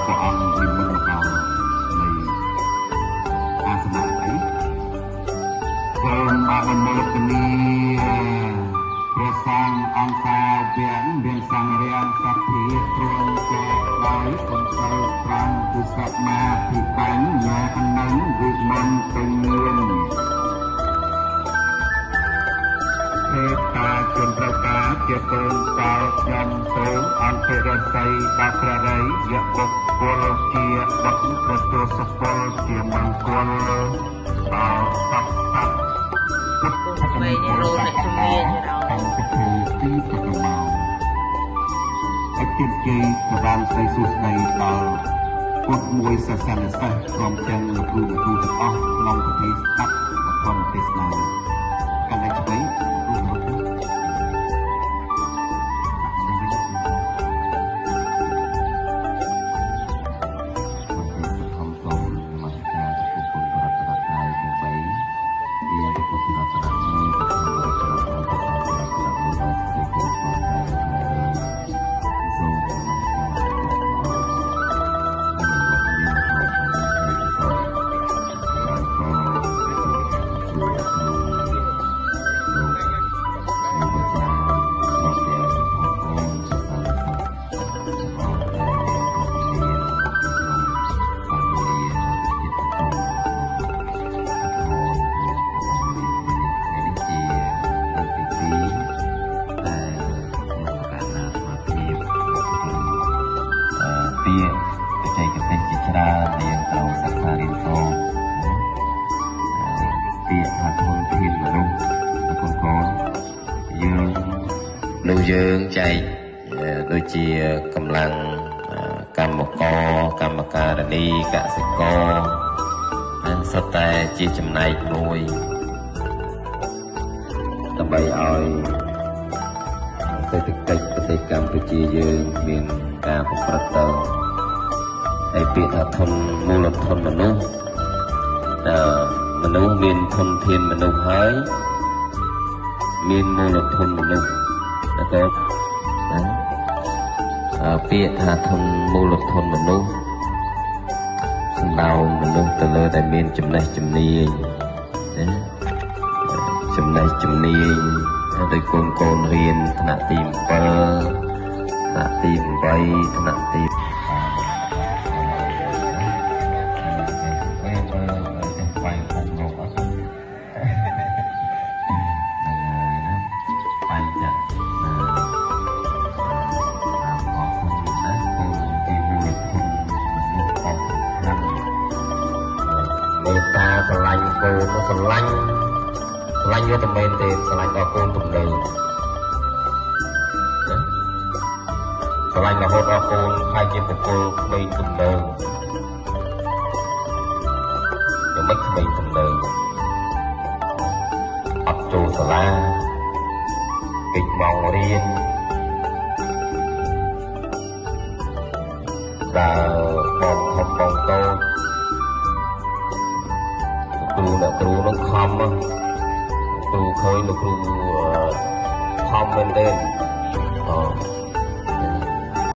ព្រះអង្គនិមន្តមកនៃអាសនៈអីសូមអនុមោទនាព្រះសង្ឃអង្គសាទាំងមានសង្ឃរាមសព្ភាទ្រង់ចែកដោយសំសើត្រង់ពុសមាភិបញ្ញាអនន្តវិមន្តពេញមានទេតាជនប្រការជាកូនសោខ្ញុំសូមអន្តរស័យដល់ព្រះរិយបុគ្គលជាបុត្រទទួលសុពលជាមង្គលដល់សពសត្វថ្មីនេះរោអ្នកជំនាញអង្គពិធីទីប្រកបអតិថិបានស្ដីសួស្ដីដល់ពុទ្ធមួយសាសនាសាស្ត្រព្រមទាំងលោកគ្រូទាំងអស់ក្នុងពិធីស្ដាប់ធម្មទេសនាកណ្ដាលឆ្វេងយើងចែកដូចជាកម្លាំងកម្មករកម្មការិនីកសិករនឹងសុទ្ធតែជាចំណែកមួយដើម្បីឲ្យសេដ្ឋកិច្ចប្រទេសកម្ពុជាយើងមានការប្រព្រឹត្តទៅហើយពាក្យថាធនមូលធនមនុស្សមនុស្សមានធនធានមនុស្សហើយមានមូលធនមនុស្សទៅពាក្យថាធនមូលធនមនុស្សសំដៅមនុស្សទៅលើដែលមានចំណេះជំនាញចំណេះជំនាញដោយកូនរៀនថ្នាក់ទី7ថ្នាក់ទី8ថ្នាក់ទីស្រឡាញ់កូនស្រឡាញ់យកតែមែនទេស្រឡាញ់ដល់កូនទំនើបស្រឡាញ់រហូតដល់កូនខ្លាចជាបុគ្គលក្មេងទំនើបយ៉ាងម៉េចក្មេងទំនើបអត់ចូលសាលាពេកម៉ោងរៀនដើរបងធំបងតូចអ្នកគ្រូនឹងខំគ្រូឃើញលោកគ្រូខំមែនទេ